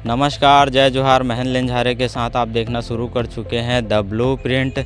नमस्कार, जय जोहार। महन लेंझारे के साथ आप देखना शुरू कर चुके हैं द ब्लूप्रिंट।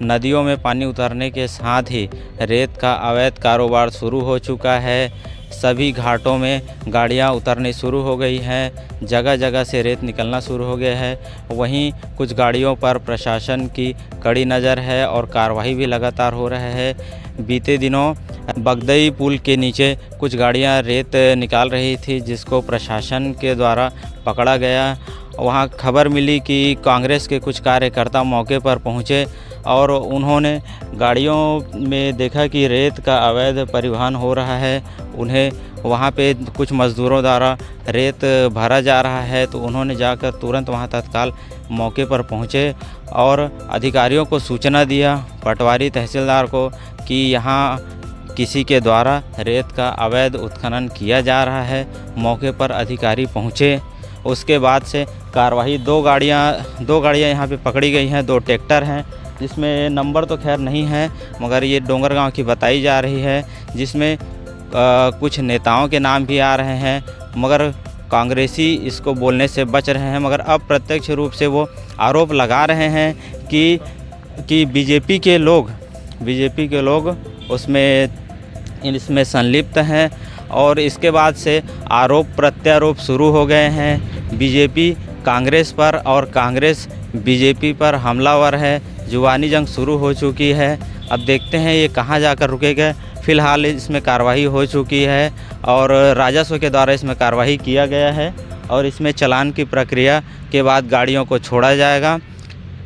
नदियों में पानी उतरने के साथ ही रेत का अवैध कारोबार शुरू हो चुका है। सभी घाटों में गाड़ियां उतरनी शुरू हो गई हैं, जगह जगह से रेत निकलना शुरू हो गया है। वहीं कुछ गाड़ियों पर प्रशासन की कड़ी नज़र है और कार्रवाई भी लगातार हो रहा है। बीते दिनों बगदई पुल के नीचे कुछ गाड़ियां रेत निकाल रही थी, जिसको प्रशासन के द्वारा पकड़ा गया। वहां खबर मिली कि कांग्रेस के कुछ कार्यकर्ता मौके पर पहुंचे और उन्होंने गाड़ियों में देखा कि रेत का अवैध परिवहन हो रहा है। उन्हें वहां पे कुछ मज़दूरों द्वारा रेत भरा जा रहा है, तो उन्होंने जाकर तुरंत वहां तत्काल मौके पर पहुंचे और अधिकारियों को सूचना दिया, पटवारी तहसीलदार को, कि यहाँ किसी के द्वारा रेत का अवैध उत्खनन किया जा रहा है। मौके पर अधिकारी पहुँचे। उसके बाद से कार्रवाई दो गाड़ियाँ यहाँ पे पकड़ी गई हैं। 2 ट्रैक्टर हैं, जिसमें नंबर तो खैर नहीं है, मगर ये डोंगरगांव की बताई जा रही है, जिसमें कुछ नेताओं के नाम भी आ रहे हैं, मगर कांग्रेसी इसको बोलने से बच रहे हैं। मगर अप्रत्यक्ष रूप से वो आरोप लगा रहे हैं कि बीजेपी के लोग इसमें संलिप्त हैं। और इसके बाद से आरोप प्रत्यारोप शुरू हो गए हैं। बीजेपी कांग्रेस पर और कांग्रेस बीजेपी पर हमलावर है। जुबानी जंग शुरू हो चुकी है। अब देखते हैं ये कहां जाकर रुकेगा। फ़िलहाल इसमें कार्रवाई हो चुकी है और राजस्व के द्वारा इसमें कार्रवाई किया गया है और इसमें चालान की प्रक्रिया के बाद गाड़ियों को छोड़ा जाएगा।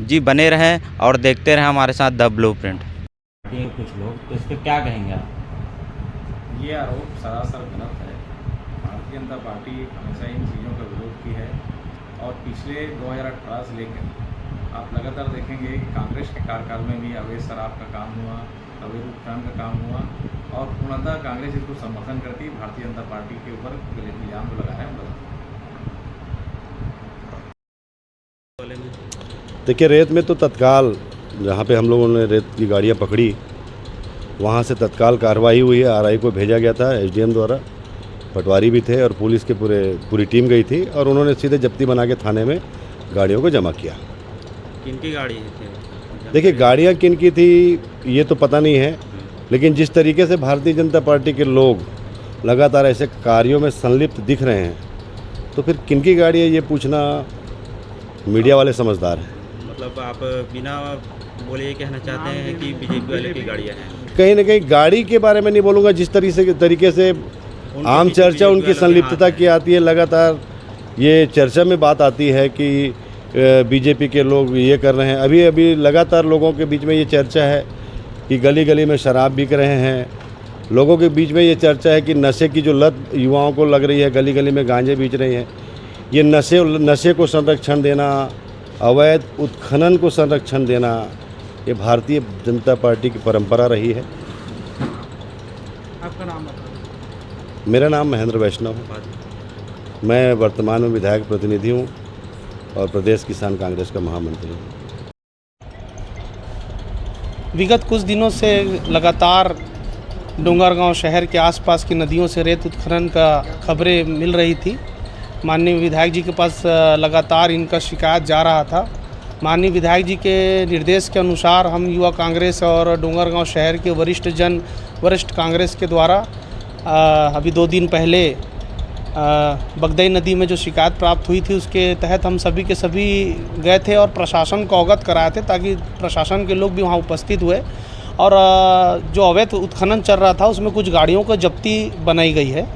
जी, बने रहें और देखते रहें हमारे साथ द ब्लूप्रिंट। कुछ लोग तो इस पर क्या कहेंगे आप? ये आरोप सरासर गलत है। भारतीय जनता पार्टी हमेशा इन चीज़ों का विरोध की है और पिछले 2018 से लेकर आप लगातार देखेंगे कि कांग्रेस के कार्यकाल में भी अवैध शराब का काम हुआ, अवैध उत्खनन का काम हुआ और पूर्णतः कांग्रेस इसको समर्थन करती भारतीय जनता पार्टी के ऊपर इल्ज़ाम जो लगा है गलत। देखिए, रेत में तो तत्काल जहाँ पे हम लोगों ने रेत की गाड़ियाँ पकड़ी, वहाँ से तत्काल कार्रवाई हुई है। आरआई को भेजा गया था एसडीएम द्वारा, पटवारी भी थे और पुलिस के पूरी टीम गई थी और उन्होंने सीधे जब्ती बना के थाने में गाड़ियों को जमा किया। किनकी गाड़ी थी? देखिए, गाड़ियाँ किन की थी ये तो पता नहीं है, लेकिन जिस तरीके से भारतीय जनता पार्टी के लोग लगातार ऐसे कार्यों में संलिप्त दिख रहे हैं, तो फिर किनकी गाड़ी है ये पूछना मीडिया वाले समझदार हैं। मतलब आप बिना बोले ये कहना चाहते हैं कि बीजेपी वाले की गाड़ियाँ हैं? कहीं ना कहीं गाड़ी के बारे में नहीं बोलूँगा। जिस तरीके से आम चर्चा उनकी संलिप्तता की आती है, लगातार ये चर्चा में बात आती है कि बीजेपी के लोग ये कर रहे हैं। अभी लगातार लोगों के बीच में ये चर्चा है कि गली गली में शराब बिक रहे हैं। लोगों के बीच में ये चर्चा है कि नशे की जो लत युवाओं को लग रही है, गली गली में गांजे बेच रहे हैं। ये नशे को संरक्षण देना, अवैध उत्खनन को संरक्षण देना, ये भारतीय जनता पार्टी की परंपरा रही है। आपका नाम बताओ। मेरा नाम महेंद्र वैष्णव है। मैं वर्तमान में विधायक प्रतिनिधि हूँ और प्रदेश किसान कांग्रेस का महामंत्री हूँ। विगत कुछ दिनों से लगातार डोंगरगांव शहर के आसपास की नदियों से रेत उत्खनन का खबरें मिल रही थी। माननीय विधायक जी के पास लगातार इनका शिकायत जा रहा था। माननीय विधायक जी के निर्देश के अनुसार हम युवा कांग्रेस और डोंगरगांव शहर के वरिष्ठ कांग्रेस के द्वारा अभी 2 दिन पहले बगदई नदी में जो शिकायत प्राप्त हुई थी, उसके तहत हम सभी के सभी गए थे और प्रशासन को अवगत कराए थे, ताकि प्रशासन के लोग भी वहाँ उपस्थित हुए। और जो अवैध उत्खनन चल रहा था उसमें कुछ गाड़ियों को जब्ती बनाई गई है।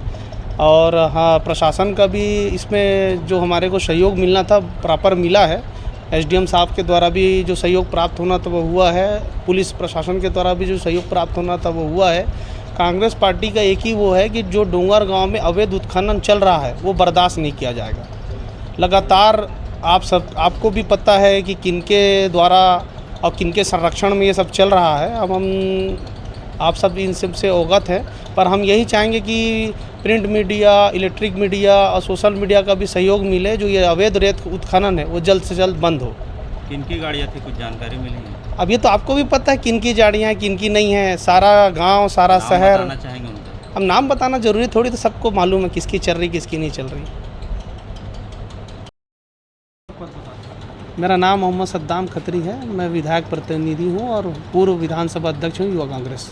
और हाँ, प्रशासन का भी इसमें जो हमारे को सहयोग मिलना था प्रॉपर मिला है। एसडीएम साहब के द्वारा भी जो सहयोग प्राप्त होना था वो हुआ है। पुलिस प्रशासन के द्वारा भी जो सहयोग प्राप्त होना था वो हुआ है। कांग्रेस पार्टी का एक ही वो है कि जो डोंगरगांव में अवैध उत्खनन चल रहा है वो बर्दाश्त नहीं किया जाएगा। लगातार आपको भी पता है कि किनके द्वारा और किनके संरक्षण में ये सब चल रहा है। अब आप सब इन सब से अवगत हैं, पर हम यही चाहेंगे कि प्रिंट मीडिया, इलेक्ट्रिक मीडिया और सोशल मीडिया का भी सहयोग मिले। जो ये अवैध रेत उत्खनन है वो जल्द से जल्द बंद हो। किनकी गाड़ियाँ थी, कुछ जानकारी मिली है? अब ये तो आपको भी पता है किनकी गाड़ियाँ हैं, किनकी नहीं है। सारा गांव, सारा शहर, चाहेंगे उनका? अब नाम बताना जरूरी थोड़ी, तो सबको मालूम है किसकी चल रही किसकी नहीं चल रही। मेरा नाम मोहम्मद सद्दाम खत्री है। मैं विधायक प्रतिनिधि हूँ और पूर्व विधानसभा अध्यक्ष हूँ युवा कांग्रेस।